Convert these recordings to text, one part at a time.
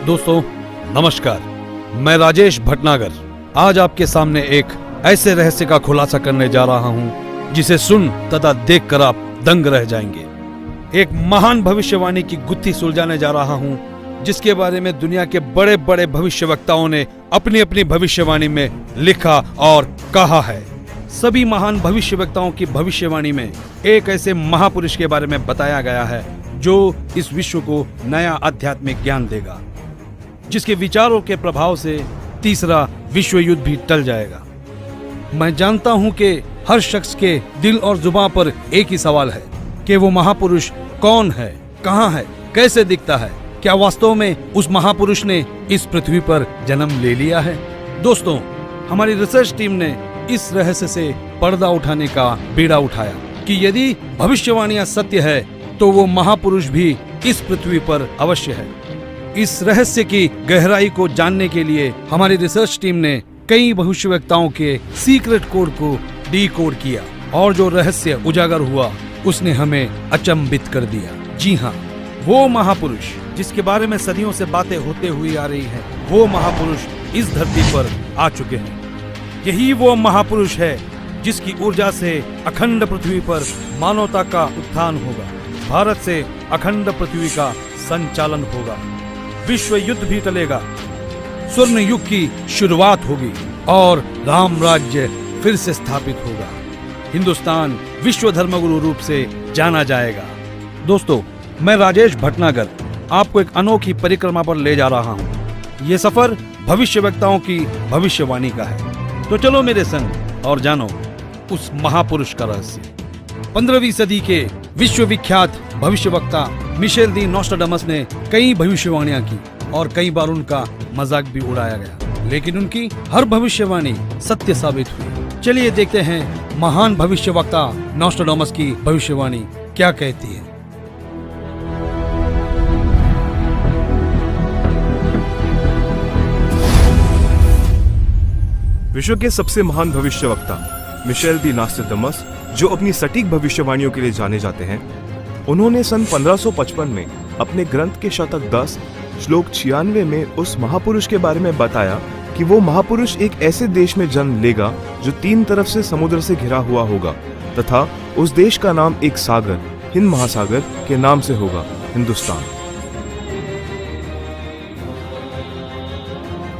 दोस्तों नमस्कार, मैं राजेश भटनागर आज आपके सामने एक ऐसे रहस्य का खुलासा करने जा रहा हूं जिसे सुन तथा देखकर आप दंग रह जाएंगे। एक महान भविष्यवाणी की गुत्थी सुलझाने जा रहा हूं जिसके बारे में दुनिया के बड़े बड़े भविष्यवक्ताओं ने अपनी अपनी भविष्यवाणी में लिखा और कहा है। सभी महान भविष्यवक्ताओं की भविष्यवाणी में एक ऐसे महापुरुष के बारे में बताया गया है जो इस विश्व को नया आध्यात्मिक ज्ञान देगा, जिसके विचारों के प्रभाव से तीसरा विश्व युद्ध भी टल जाएगा। मैं जानता हूं कि हर शख्स के दिल और जुबान पर एक ही सवाल है कि वो महापुरुष कौन है, कहां है, कैसे दिखता है, क्या वास्तव में उस महापुरुष ने इस पृथ्वी पर जन्म ले लिया है। दोस्तों, हमारी रिसर्च टीम ने इस रहस्य से पर्दा उठाने का बीड़ा उठाया कि यदि भविष्यवाणियां सत्य है तो वो महापुरुष भी इस पृथ्वी पर अवश्य है। इस रहस्य की गहराई को जानने के लिए हमारी रिसर्च टीम ने कई भविष्यवक्ताओं के सीक्रेट कोड को डीकोड किया और जो रहस्य उजागर हुआ उसने हमें अचंभित कर दिया। जी हाँ, वो महापुरुष जिसके बारे में सदियों से बातें होते हुई आ रही हैं, वो महापुरुष इस धरती पर आ चुके हैं। यही वो महापुरुष है जिसकी ऊर्जा से अखंड पृथ्वी पर मानवता का उत्थान होगा, भारत से अखंड पृथ्वी का संचालन होगा, विश्व युद्ध भी टलेगा, स्वर्ण युग की शुरुआत होगी और राम राज्य फिर से स्थापित होगा। हिंदुस्तान विश्व धर्मगुरु रूप से जाना जाएगा। दोस्तों, मैं राजेश भटनागर आपको एक अनोखी परिक्रमा पर ले जा रहा हूँ। ये सफर भविष्यवक्ताओं की भविष्यवाणी का है, तो चलो मेरे संग और जानो उस महापुरुष का रहस्य। 15वीं सदी के विश्वविख्यात भविष्यवक्ता मिशेल दी नोस्ट्राडामस ने कई भविष्यवाणियां की और कई बार उनका मजाक भी उड़ाया गया, लेकिन उनकी हर भविष्यवाणी सत्य साबित हुई। चलिए देखते हैं महान भविष्यवक्ता नोस्ट्राडामस की भविष्यवाणी क्या कहती है। विश्व के सबसे महान भविष्यवक्ता मिशेल दी नोस्ट्राडामस, जो अपनी सटीक भविष्यवाणियों के लिए जाने जाते हैं, उन्होंने सन 1555 में अपने ग्रंथ के शतक 10 श्लोक 96 में उस महापुरुष के बारे में बताया कि वो महापुरुष एक ऐसे देश में जन्म लेगा जो 3 तरफ से समुद्र से घिरा हुआ होगा तथा उस देश का नाम एक सागर, हिंद महासागर के नाम से होगा, हिंदुस्तान।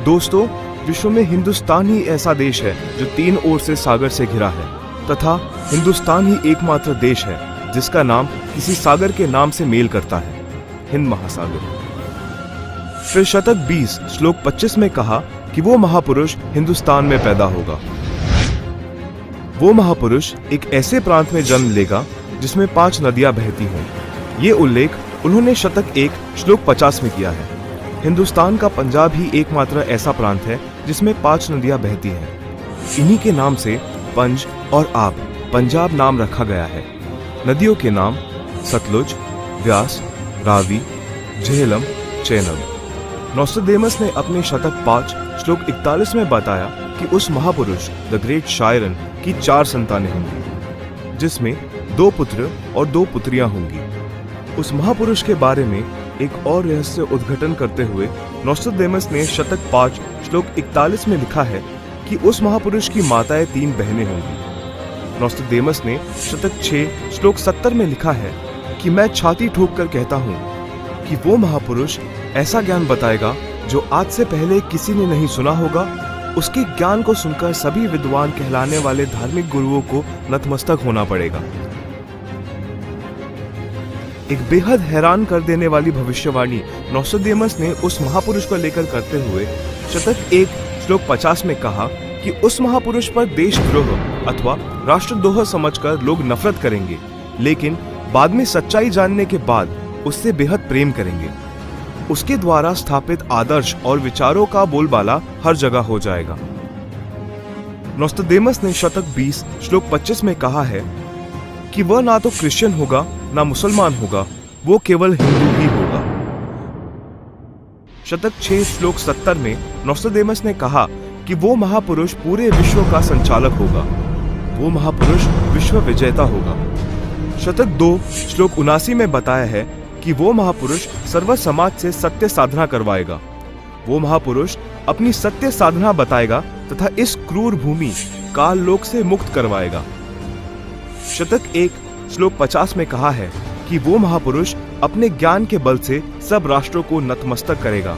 दोस्तों, विश्व में हिंदुस्तान ही ऐसा देश है जो 3 ओर से सागर से घिरा है तथा हिंदुस्तान ही एकमात्र देश है जिसका नाम किसी सागर के नाम से मेल करता है, हिंद महासागर। फिर शतक 20 श्लोक 25 में कहा कि वो महापुरुष हिंदुस्तान में पैदा होगा। वो महापुरुष एक ऐसे प्रांत में जन्म लेगा जिसमें 5 नदियां बहती हों। ये उल्लेख उन्होंने शतक 1 श्लोक 50 में किया है। हिंदुस्तान का पंजाब ही एकमात्र ऐसा प्रांत है जिसमें 5 नदियां बहती हैं। इन्हीं के नाम से पंज और आब पंजाब नाम रखा गया है। नदियों के नाम सतलुज, व्यास, रावी, झेलम, चेनाब। नोस्ट्राडामस ने अपने शतक 5 श्लोक 41 में बताया कि उस महापुरुष द ग्रेट शायरन की 4 संतानें होंगी, जिसमें 2 पुत्र और 2 पुत्रियां होंगी। उस महापुरुष के बारे में एक और रहस्य उद्घाटन करते हुए नोस्ट्राडामस ने शतक 5 श्लोक 41 में लिखा है कि उस महापुरुष की माताएं 3 बहनें होंगी। नोस्ट्राडामस ने शतक 6 श्लोक 70 में लिखा है कि मैं छाती ठोक कर कहता हूँ कि वो महापुरुष ऐसा ज्ञान बताएगा जो आज से पहले किसी ने नहीं सुना होगा। उसके ज्ञान को सुनकर सभी विद्वान कहलाने वाले धार्मिक गुरुओं को नतमस्तक होना पड़ेगा। एक बेहद हैरान कर देने वाली भविष्यवाणी नोस्ट्राडामस ने उस महापुरुष को लेकर करते हुए शतक 1 श्लोक 50 में कहा कि उस महापुरुष पर देशद्रोह अथवा राष्ट्रद्रोह समझकर लोग नफरत करेंगे, लेकिन बाद में सच्चाई जानने के बाद उससे बेहद प्रेम करेंगे। उसके द्वारा स्थापित आदर्श और विचारों का बोलबाला हर जगह हो जाएगा। नोस्ट्राडामस ने शतक 20 श्लोक 25 में कहा है कि वह ना तो क्रिश्चियन होगा ना मुसलमान होगा, वो केवल हिंदू ही होगा। शतक 6 श्लोक 70 में नोस्ट्राडामस ने कहा कि वो महापुरुष पूरे विश्व का संचालक होगा, वो महापुरुष विश्व विजेता होगा। शतक 2 श्लोक 79 में बताया है कि वो महापुरुष सर्व समाज से सत्य साधना करवाएगा वो महापुरुष अपनी सत्य साधना बताएगा तथा इस क्रूर भूमि काल लोक से मुक्त करवाएगा। शतक 1 श्लोक 50 में कहा है कि वो महापुरुष अपने ज्ञान के बल से सब राष्ट्रों को नतमस्तक करेगा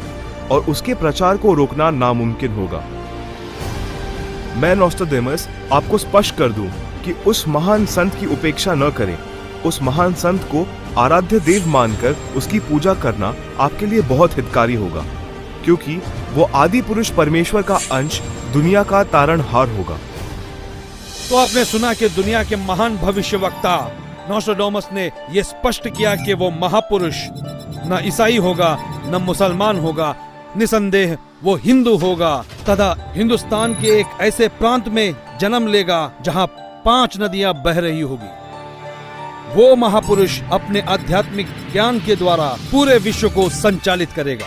और उसके प्रचार को रोकना नामुमकिन होगा। मैं नोस्ट्राडेमस आपको स्पष्ट कर दूं कि उस महान संत की उपेक्षा न करें। उस महान संत को आराध्य देव मानकर उसकी पूजा करना आपके लिए बहुत हितकारी होगा, क्योंकि वो आदि पुरुष परमेश्वर का अंश, दुनिया का तारणहार होगा। तो आपने सुना कि दुनिया के महान भविष्यवक्ता नोस्ट्राडेमस ने यह स्पष्ट किया कि वो महापुरुष न ईसाई होगा न मुसलमान होगा, निसंदेह वो हिंदू होगा तथा हिंदुस्तान के एक ऐसे प्रांत में जन्म लेगा जहां 5 नदियां बह रही होगी। वो महापुरुष अपने आध्यात्मिक ज्ञान के द्वारा पूरे विश्व को संचालित करेगा,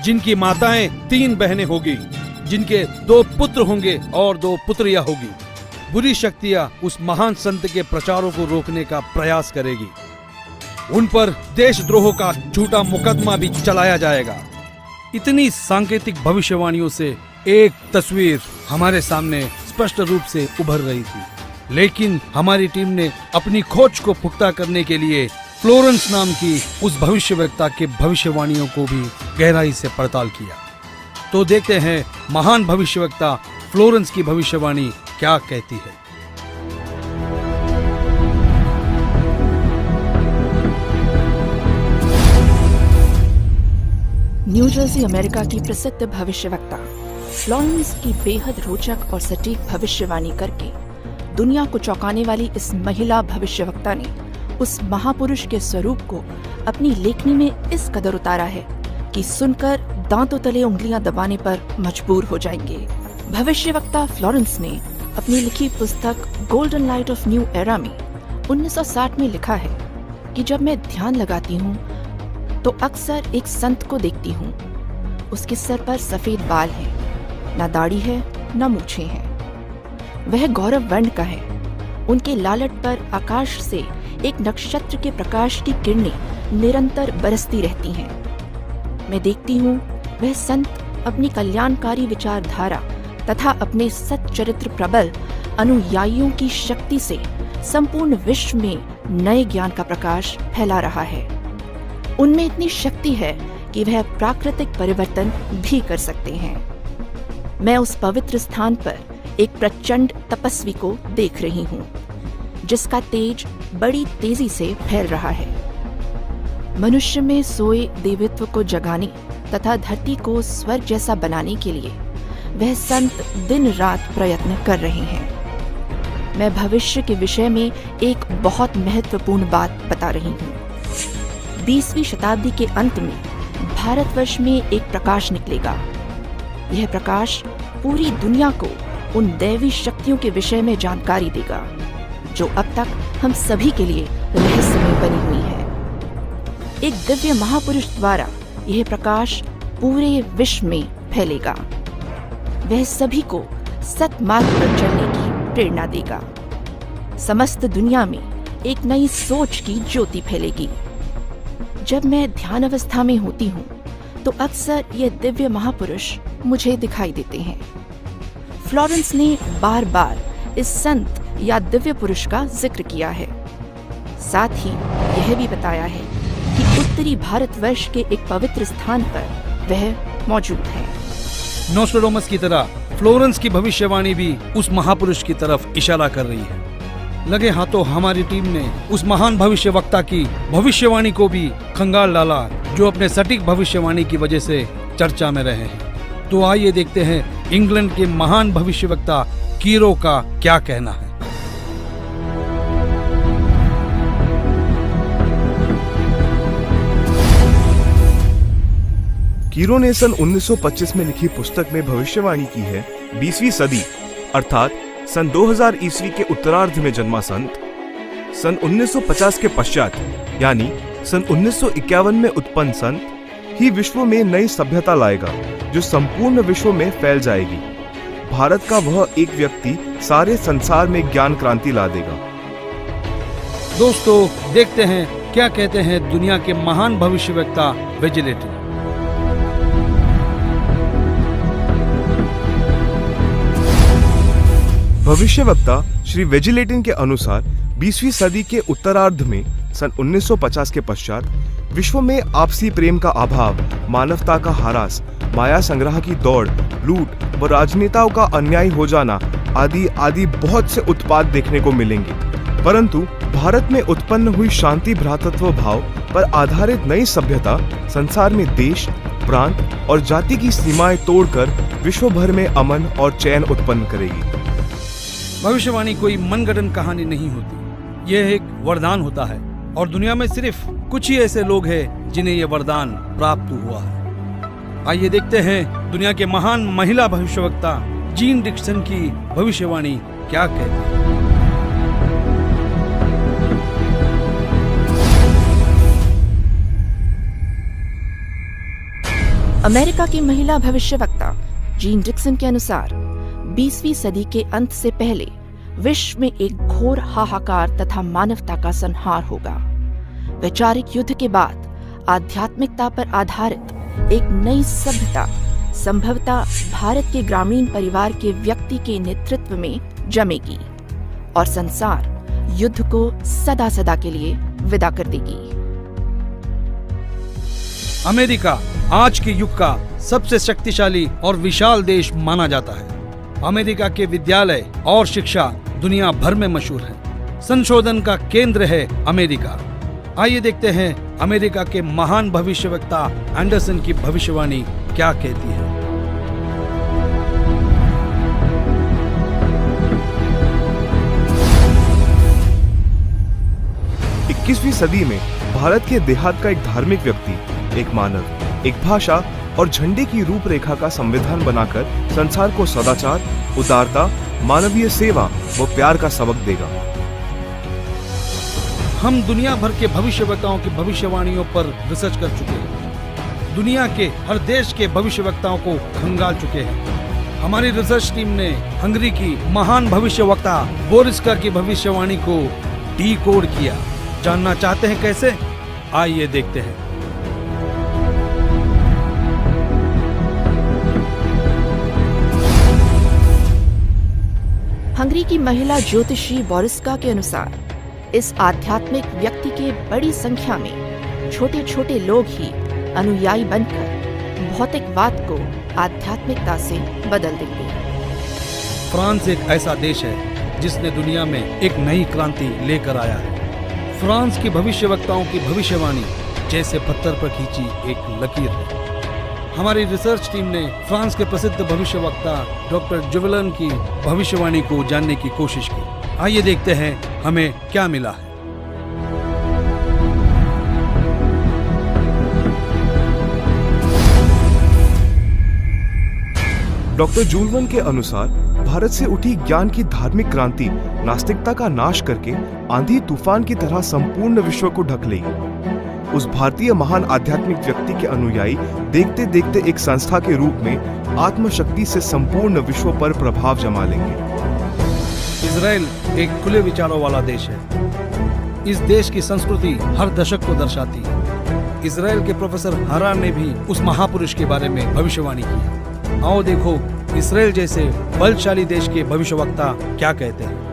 जिनकी माताएं 3 बहनें होगी, जिनके 2 पुत्र होंगे और 2 पुत्रियां होगी। बुरी शक्तियां उस महान संत के प्रचारों को रोकने का प्रयास करेगी। उन पर देशद्रोह का झूठा मुकदमा भी चलाया जाएगा। इतनी सांकेतिक भविष्यवाणियों से एक तस्वीर हमारे सामने स्पष्ट रूप से उभर रही थी, लेकिन हमारी टीम ने अपनी खोज को पुख्ता करने के लिए फ्लोरेंस नाम की उस भविष्यवक्ता के भविष्यवाणियों को भी गहराई से पड़ताल किया। तो देखते हैं महान भविष्यवक्ता फ्लोरेंस की भविष्यवाणी क्या कहती है। न्यू जर्सी अमेरिका की प्रसिद्ध भविष्यवक्ता फ्लोरेंस की बेहद रोचक और सटीक भविष्यवाणी करके दुनिया को चौंकाने वाली इस महिला भविष्यवक्ता ने उस महापुरुष के स्वरूप को अपनी लेखनी में इस कदर उतारा है कि सुनकर दांतों तले उंगलियां दबाने पर मजबूर हो जाएंगे। भविष्यवक्ता फ्लोरेंस ने अपनी लिखी पुस्तक golden light of new era में 1960 में लिखा है कि जब मैं ध्यान लगाती हूँ तो अक्सर एक संत को देखती हूँ। उसके सर पर सफेद बाल हैं, न दाढ़ी है न मूछें हैं। वह गौरव वर्ण का है। उनके लालट पर आकाश से एक नक्षत्र के प्रकाश की किरणें निरंतर बरसती रहती हैं। मैं देखती हूँ वह संत अपनी कल्याणकारी विचारधारा तथा अपने सच्चरित्र प्रबल अनुयायियों की शक्ति से संपूर्ण विश्व में नए ज्ञान का प्रकाश फैला रहा है। उनमें इतनी शक्ति है कि वह प्राकृतिक परिवर्तन भी कर सकते हैं। मैं उस पवित्र स्थान पर एक प्रचंड तपस्वी को देख रही हूँ, जिसका तेज बड़ी तेजी से फैल रहा है। मनुष्य में सोए देवत्व को जगाने तथा धरती को स्वर्ग जैसा बनाने के लिए वह संत दिन रात प्रयत्न कर रहे हैं। मैं भविष्य के विषय में एक बहुत महत्वपूर्ण बात बता रही हूँ। 20वीं शताब्दी के अंत में भारतवर्ष में एक प्रकाश निकलेगा। यह प्रकाश पूरी दुनिया को उन दैवी शक्तियों के विषय में जानकारी देगा जो अब तक हम सभी के लिए रहस्यमय बनी हुई है। एक दिव्य महापुरुष द्वारा यह प्रकाश पूरे विश्व में फैलेगा। वह सभी को सतमार्ग पर चलने की प्रेरणा देगा। समस्त दुनिया में एक नई सोच की ज्योति फैलेगी। जब मैं ध्यान अवस्था में होती हूँ तो अक्सर ये दिव्य महापुरुष मुझे दिखाई देते हैं। फ्लोरेंस ने बार बार इस संत या दिव्य पुरुष का जिक्र किया है। साथ ही यह भी बताया है कि उत्तरी भारतवर्ष के एक पवित्र स्थान पर वह मौजूद है। नोस्ट्राडेमस की तरह फ्लोरेंस की भविष्यवाणी भी उस महापुरुष की तरफ इशारा कर रही है। लगे हाथों हमारी टीम ने उस महान भविष्यवक्ता की भविष्यवाणी को भी खंगाल डाला, जो अपने सटीक भविष्यवाणी की वजह से चर्चा में रहे हैं। तो आइए देखते हैं इंग्लैंड के महान भविष्यवक्ता कीरो का क्या कहना है। कीरो ने सन 1925 में लिखी पुस्तक में भविष्यवाणी की है 20वीं सदी अर्थात सन 2000 ईस्वी के उत्तरार्ध में जन्मा संत सन 1950 के पश्चात यानी सन 1951 में उत्पन्न संत ही विश्व में नई सभ्यता लाएगा जो संपूर्ण विश्व में फैल जाएगी। भारत का वह एक व्यक्ति सारे संसार में ज्ञान क्रांति ला देगा। दोस्तों देखते हैं क्या कहते हैं दुनिया के महान भविष्यवक्ता विजिलेटरी। भविष्यवक्ता श्री वेजिलेटिन के अनुसार 20वीं सदी के उत्तरार्ध में सन 1950 के पश्चात विश्व में आपसी प्रेम का अभाव, मानवता का ह्रास, माया संग्रह की दौड़, लूट व राजनेताओं का अन्याय हो जाना आदि आदि बहुत से उत्पाद देखने को मिलेंगे। परंतु भारत में उत्पन्न हुई शांति भ्रातृत्व भाव पर आधारित नई सभ्यता संसार में देश, प्रांत और जाति की सीमाएं तोड़कर विश्व भर में अमन और चैन उत्पन्न करेगी। भविष्यवाणी कोई मनगढ़ंत कहानी नहीं होती, यह एक वरदान होता है और दुनिया में सिर्फ कुछ ही ऐसे लोग हैं जिन्हें यह वरदान प्राप्त हुआ है। आइए देखते हैं दुनिया के महान महिला भविष्यवक्ता जीन डिक्सन की भविष्यवाणी क्या कहती है। अमेरिका की महिला भविष्यवक्ता जीन डिक्सन के अनुसार 20वीं सदी के अंत से पहले विश्व में एक घोर हाहाकार तथा मानवता का संहार होगा। वैचारिक युद्ध के बाद आध्यात्मिकता पर आधारित एक नई सभ्यता संभवतः भारत के ग्रामीण परिवार के व्यक्ति के नेतृत्व में जमेगी और संसार युद्ध को सदा सदा के लिए विदा कर देगी। अमेरिका आज के युग का सबसे शक्तिशाली और विशाल देश माना जाता है। अमेरिका के विद्यालय और शिक्षा दुनिया भर में मशहूर है। संशोधन का केंद्र है अमेरिका। आइए देखते हैं अमेरिका के महान भविष्यवक्ता एंडरसन की भविष्यवाणी क्या कहती है। 21वीं सदी में भारत के देहात का एक धार्मिक व्यक्ति, एक मानव, एक भाषा और झंडे की रूपरेखा का संविधान बनाकर संसार को सदाचार, उदारता, मानवीय सेवा व प्यार का सबक देगा। हम दुनिया भर के भविष्यवक्ताओं की भविष्यवाणियों पर रिसर्च कर चुके हैं। दुनिया के हर देश के भविष्यवक्ताओं को खंगाल चुके हैं। हमारी रिसर्च टीम ने हंगरी की महान भविष्यवक्ता बोरिस्का की भविष्यवाणी को डीकोड किया। जानना चाहते हैं कैसे? आइए देखते हैं। हंगरी की महिला ज्योतिषी बोरिस्का के अनुसार इस आध्यात्मिक व्यक्ति के बड़ी संख्या में छोटे छोटे लोग ही अनुयायी बनकर भौतिकवाद को आध्यात्मिकता से बदल देंगे। फ्रांस एक ऐसा देश है जिसने दुनिया में एक नई क्रांति लेकर आया है। फ्रांस की भविष्यवक्ताओं की भविष्यवाणी जैसे पत्थर पर खींची एक लकीर है। हमारी रिसर्च टीम ने फ्रांस के प्रसिद्ध भविष्यवक्ता डॉक्टर जुवेलन की भविष्यवाणी को जानने की कोशिश की। आइए देखते हैं हमें क्या मिला है। डॉक्टर जुवेलन के अनुसार भारत से उठी ज्ञान की धार्मिक क्रांति नास्तिकता का नाश करके आंधी तूफान की तरह संपूर्ण विश्व को ढक लेगी। उस भारतीय महान आध्यात्मिक व्यक्ति के अनुयायी देखते देखते एक संस्था के रूप में आत्मशक्ति से संपूर्ण विश्व पर प्रभाव जमा लेंगे। इजराइल एक खुले विचारों वाला देश है। इस देश की संस्कृति हर दशक को दर्शाती है। इजराइल के प्रोफेसर हारान ने भी उस महापुरुष के बारे में भविष्यवाणी की। आओ देखो इजराइल जैसे बलशाली देश के भविष्यवक्ता क्या कहते हैं।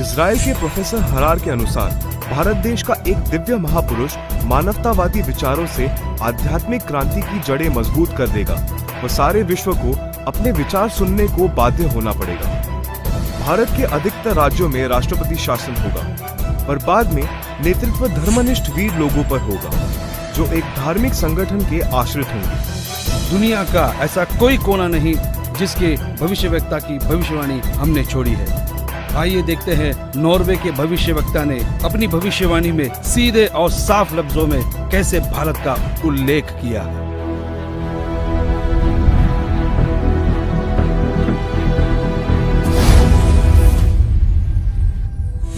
इजराइल के प्रोफेसर हरार के अनुसार भारत देश का एक दिव्य महापुरुष मानवतावादी विचारों से आध्यात्मिक क्रांति की जड़ें मजबूत कर देगा व सारे विश्व को अपने विचार सुनने को बाध्य होना पड़ेगा। भारत के अधिकतर राज्यों में राष्ट्रपति शासन होगा, पर बाद में नेतृत्व धर्मनिष्ठ वीर लोगों पर होगा जो एक धार्मिक संगठन के आश्रित होंगे। दुनिया का ऐसा कोई कोना नहीं जिसके भविष्यवक्ता की भविष्यवाणी हमने छोड़ी है। आइए देखते हैं नॉर्वे के भविष्यवक्ता ने अपनी भविष्यवाणी में सीधे और साफ लफ्जों में कैसे भारत का उल्लेख किया है।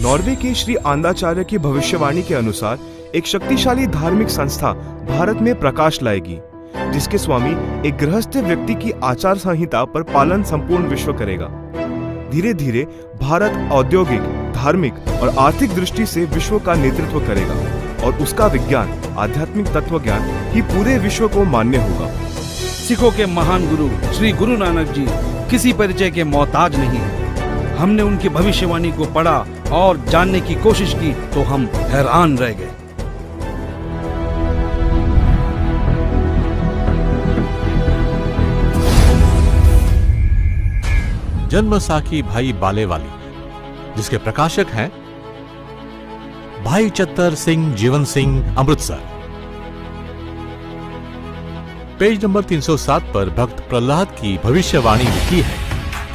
नॉर्वे के श्री आंदाचार्य की भविष्यवाणी के अनुसार एक शक्तिशाली धार्मिक संस्था भारत में प्रकाश लाएगी, जिसके स्वामी एक गृहस्थ व्यक्ति की आचार संहिता पर पालन संपूर्ण विश्व करेगा। धीरे धीरे भारत औद्योगिक, धार्मिक और आर्थिक दृष्टि से विश्व का नेतृत्व करेगा। और उसका विज्ञान आध्यात्मिक तत्व ज्ञान ही पूरे विश्व को मान्य होगा। सिखों के महान गुरु श्री गुरु नानक जी किसी परिचय के मोहताज नहीं है। हमने उनकी भविष्यवाणी को पढ़ा और जानने की कोशिश की तो हम हैरान रह गए। जन्मसाखी भाई बालेवाली, जिसके प्रकाशक हैं भाई चत्तर सिंह जीवन सिंह, अमृतसर। पेज नंबर 307 पर भक्त प्रहलाद की भविष्यवाणी लिखी है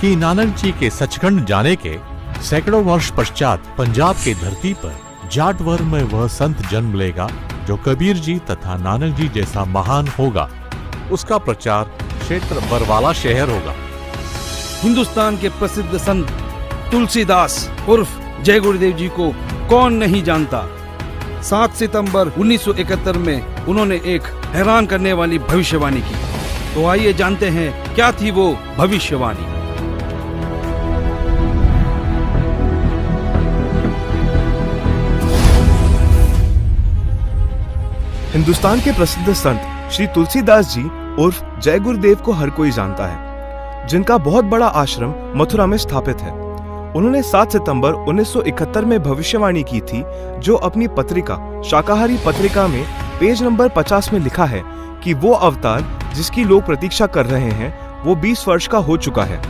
कि नानक जी के सचखंड जाने के सैकड़ों वर्ष पश्चात पंजाब की धरती पर जाटवर में वह संत जन्म लेगा जो कबीर जी तथा नानक जी जैसा महान होगा। उसका प्रचार क्षेत्र बरवाला शहर होगा। हिंदुस्तान के प्रसिद्ध संत तुलसीदास उर्फ जय गुरुदेव जी को कौन नहीं जानता। 7 सितंबर 1971 में उन्होंने एक हैरान करने वाली भविष्यवाणी की। तो आइए जानते हैं क्या थी वो भविष्यवाणी। हिंदुस्तान के प्रसिद्ध संत श्री तुलसीदास जी उर्फ जय गुरुदेव को हर कोई जानता है, जिनका बहुत बड़ा आश्रम मथुरा में स्थापित है। उन्होंने 7 सितंबर 1971 में भविष्यवाणी की थी, जो अपनी पत्रिका शाकाहारी पत्रिका में पेज नंबर 50 में लिखा है कि वो अवतार जिसकी लोग प्रतीक्षा कर रहे हैं वो 20 वर्ष का हो चुका है।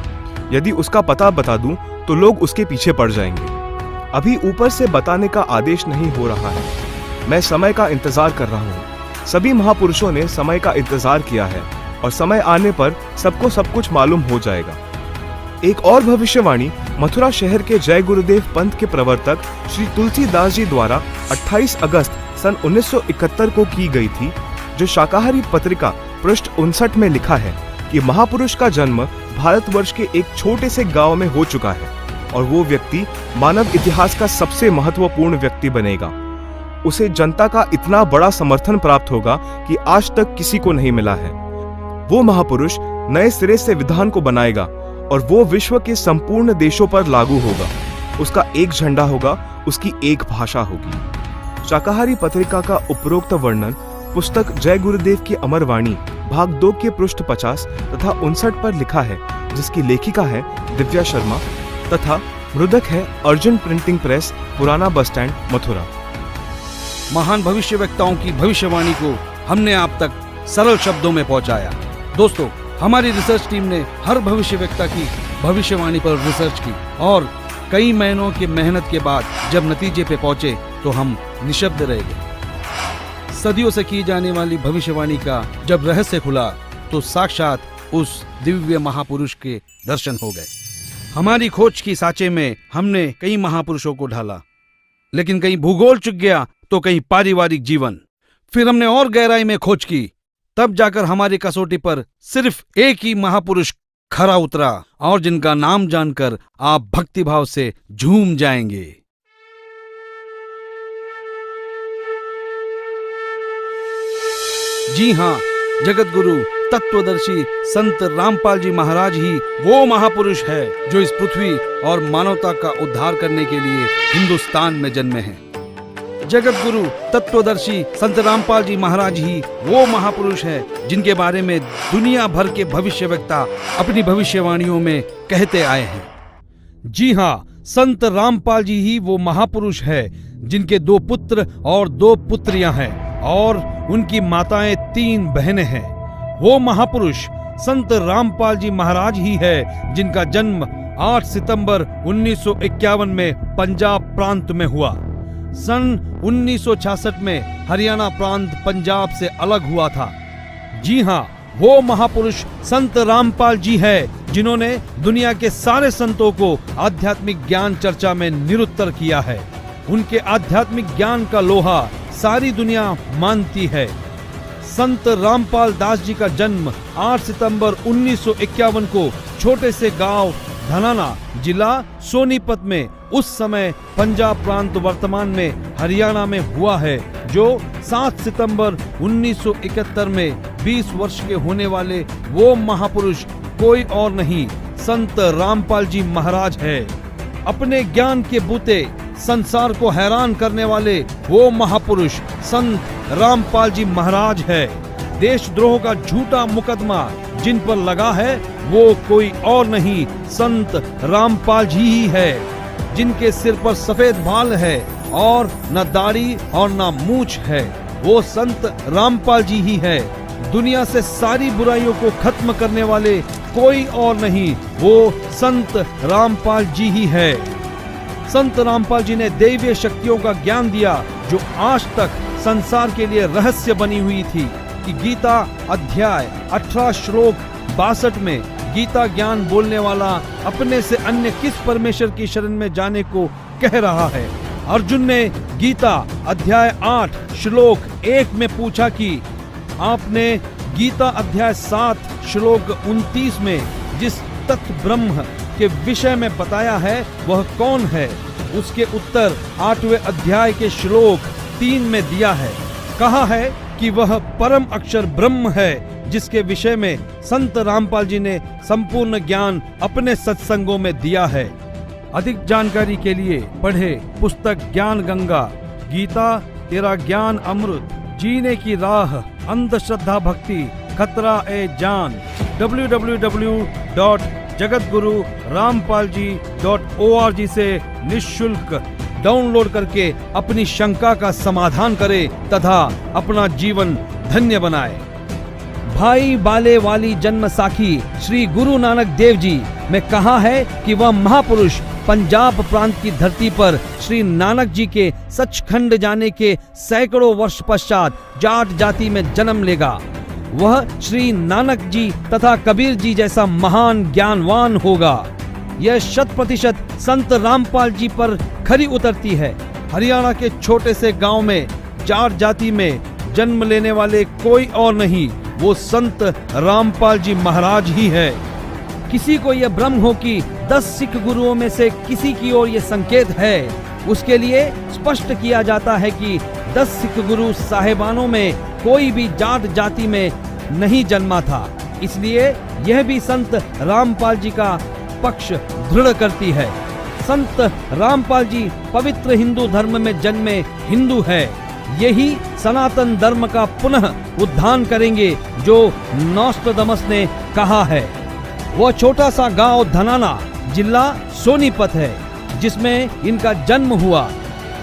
यदि उसका पता बता दूं तो लोग उसके पीछे पड़ जाएंगे। अभी ऊपर से बताने का आदेश नहीं हो रहा है। मैं समय का इंतजार कर रहा हूँ। सभी महापुरुषों ने समय का इंतजार किया है और समय आने पर सबको सब कुछ मालूम हो जाएगा। एक और भविष्यवाणी मथुरा शहर के जय गुरुदेव पंथ के प्रवर्तक श्री तुलसीदास जी द्वारा 28 अगस्त सन 1971 को की गई थी, जो शाकाहारी पत्रिका पृष्ठ 59 में लिखा है कि महापुरुष का जन्म भारतवर्ष के एक छोटे से गांव में हो चुका है और वो व्यक्ति मानव इतिहास का सबसे महत्वपूर्ण व्यक्ति बनेगा। उसे जनता का इतना बड़ा समर्थन प्राप्त होगा कि आज तक किसी को नहीं मिला है। वो महापुरुष नए सिरे से विधान को बनाएगा और वो विश्व के संपूर्ण देशों पर लागू होगा। उसका एक झंडा होगा, उसकी एक भाषा होगी। शाकाहारी पत्रिका का उपरोक्त वर्णन पुस्तक जय गुरुदेव की अमरवाणी भाग 2 के पृष्ठ 50 तथा 59 पर लिखा है, जिसकी लेखिका है दिव्या शर्मा तथा मृदक है अर्जुन प्रिंटिंग प्रेस, पुराना बस स्टैंड, मथुरा। महान भविष्यवक्ताओं की भविष्यवाणी को हमने आप तक सरल शब्दों में पहुंचाया। दोस्तों, हमारी रिसर्च टीम ने हर भविष्यवक्ता की भविष्यवाणी पर रिसर्च की और कई महीनों की मेहनत के बाद जब नतीजे पे पहुंचे तो हम निशब्द रह गए। सदियों से की जाने वाली भविष्यवाणी का जब रहस्य खुला तो साक्षात उस दिव्य महापुरुष के दर्शन हो गए। हमारी खोज की सांचे में हमने कई महापुरुषों को ढाला, लेकिन कहीं भूगोल चुक गया तो कहीं पारिवारिक जीवन। फिर हमने और गहराई में खोज की, तब जाकर हमारी कसौटी पर सिर्फ एक ही महापुरुष खरा उतरा और जिनका नाम जानकर आप भक्तिभाव से झूम जाएंगे। जी हां, जगत गुरु तत्वदर्शी संत रामपाल जी महाराज ही वो महापुरुष है जो इस पृथ्वी और मानवता का उद्धार करने के लिए हिंदुस्तान में जन्मे हैं। जगत गुरु तत्वदर्शी संत रामपाल जी महाराज ही वो महापुरुष है जिनके बारे में दुनिया भर के भविष्यवक्ता अपनी भविष्यवाणियों में कहते आए हैं। जी हाँ, संत रामपाल जी ही वो महापुरुष है जिनके 2 पुत्र और 2 पुत्रियां हैं और उनकी माताएं 3 बहनें हैं। वो महापुरुष संत रामपाल जी महाराज ही है जिनका जन्म 8 सितंबर 1951 में पंजाब प्रांत में हुआ। सन 1966 में हरियाणा प्रांत पंजाब से अलग हुआ था। जी हाँ, वो महापुरुष संत रामपाल जी है जिन्होंने दुनिया के सारे संतों को आध्यात्मिक ज्ञान चर्चा में निरुत्तर किया है। उनके आध्यात्मिक ज्ञान का लोहा सारी दुनिया मानती है। संत रामपाल दास जी का जन्म 8 सितंबर 1951 को छोटे से गांव धनाना, जिला सोनीपत में, उस समय पंजाब प्रांत वर्तमान में हरियाणा में हुआ है, जो 7 सितंबर 1971 में 20 वर्ष के होने वाले वो महापुरुष कोई और नहीं संत रामपाल जी महाराज है। अपने ज्ञान के बूते संसार को हैरान करने वाले वो महापुरुष संत रामपाल जी महाराज है। देशद्रोह का झूठा मुकदमा जिन पर लगा है वो कोई और नहीं, संत रामपाल जी ही है। जिनके सिर पर सफेद बाल है और न दाढ़ी और न मूछ है, वो संत रामपाल जी ही है। दुनिया से सारी बुराइयों को खत्म करने वाले कोई और नहीं, वो संत रामपाल जी ही है। संत रामपाल जी ने दैवीय शक्तियों का ज्ञान दिया जो आज तक संसार के लिए रहस्य बनी हुई थी कि गीता अध्याय 18 श्लोक 62 में गीता ज्ञान बोलने वाला अपने से अन्य किस परमेश्वर की शरण में जाने को कह रहा है। अर्जुन ने गीता अध्याय 8 श्लोक 1 में पूछा कि आपने गीता अध्याय 7 श्लोक 29 में जिस तत्व ब्रह्म के विषय में बताया है वह कौन है। उसके उत्तर 8वें अध्याय के श्लोक 3 में दिया है। कहा है कि वह परम अक्षर ब्रह्म है जिसके विषय में संत रामपाल जी ने संपूर्ण ज्ञान अपने सत्संगों में दिया है। अधिक जानकारी के लिए पढ़े पुस्तक ज्ञान गंगा, गीता तेरा ज्ञान अमृत, जीने की राह, अंधश्रद्धा भक्ति, खतरा ए जान। www.jagatgururampalji.org से निःशुल्क डाउनलोड करके अपनी शंका का समाधान करें तथा अपना जीवन धन्य बनाए। भाई बाले वाली जन्म साखी श्री गुरु नानक देव जी में कहा है कि वह महापुरुष पंजाब प्रांत की धरती पर श्री नानक जी के सचखंड जाने के सैकड़ों वर्ष पश्चात जाट जाति में जन्म लेगा। वह श्री नानक जी तथा कबीर जी जैसा महान ज्ञानवान होगा। यह 100% संत रामपाल जी पर खरी उतरती है। हरियाणा के छोटे से गांव में जाट जाति में जन्म लेने वाले कोई और नहीं, वो संत रामपाल जी महाराज ही है। किसी को यह भ्रम हो कि 10 सिख गुरुओं में से किसी की ओर यह संकेत है, उसके लिए स्पष्ट किया जाता है कि 10 सिख गुरु साहेबानों में कोई भी जाट जाति में नहीं जन्मा था। इसलिए यह भी संत रामपाल जी का पक्ष दृढ़ करती है। संत रामपाल जी पवित्र हिंदू धर्म में जन्मे हिंदू है। यही सनातन धर्म का पुनः उद्धार करेंगे जो नोस्ट्राडामस ने कहा है। वह छोटा सा गांव धनाना, जिला सोनीपत है, जिसमें इनका जन्म हुआ।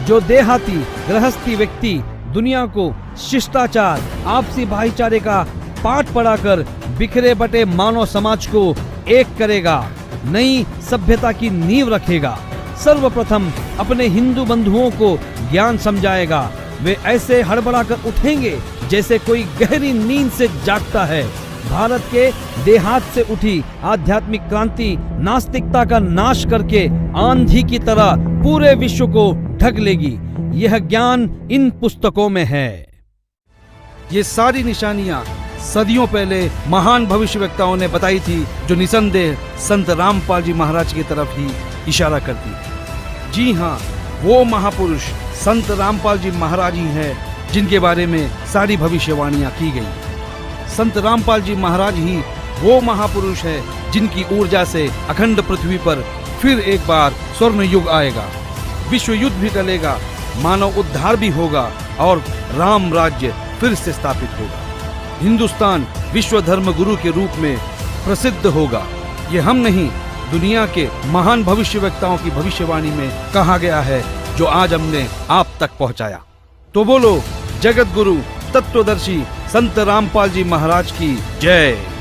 जो देहाती गृहस्थी व्यक्ति दुनिया को शिष्टाचार, आपसी भाईचारे का पाठ पढ़ाकर बिखरे बटे मानव समाज को एक करेगा, नई सभ्यता की नींव रखेगा। सर्वप्रथम अपने हिंदू बंधुओं को ज्ञान समझाएगा। वे ऐसे हड़बड़ाकर उठेंगे जैसे कोई गहरी नींद से जागता है। भारत के देहात से उठी आध्यात्मिक क्रांति नास्तिकता का नाश करके आंधी की तरह पूरे विश्व को ढक लेगी। यह ज्ञान इन पुस्तकों में है। ये सारी निशानियां सदियों पहले महान भविष्यवक्ताओं ने बताई थी, जो निसंदेह संत रामपाल जी महाराज की तरफ ही इशारा करती है। जी हाँ, वो महापुरुष संत रामपाल जी महाराज ही है जिनके बारे में सारी भविष्यवाणियां की गई। संत रामपाल जी महाराज ही वो महापुरुष है जिनकी ऊर्जा से अखंड पृथ्वी पर फिर एक बार स्वर्ण युग आएगा, विश्व युद्ध भी टलेगा, मानव उद्धार भी होगा और राम राज्य फिर से स्थापित होगा। हिंदुस्तान विश्व धर्म गुरु के रूप में प्रसिद्ध होगा। ये हम नहीं, दुनिया के महान भविष्यवक्ताओं की भविष्यवाणी में कहा गया है, जो आज हमने आप तक पहुंचाया। तो बोलो जगत गुरु तत्वदर्शी संत रामपाल जी महाराज की जय।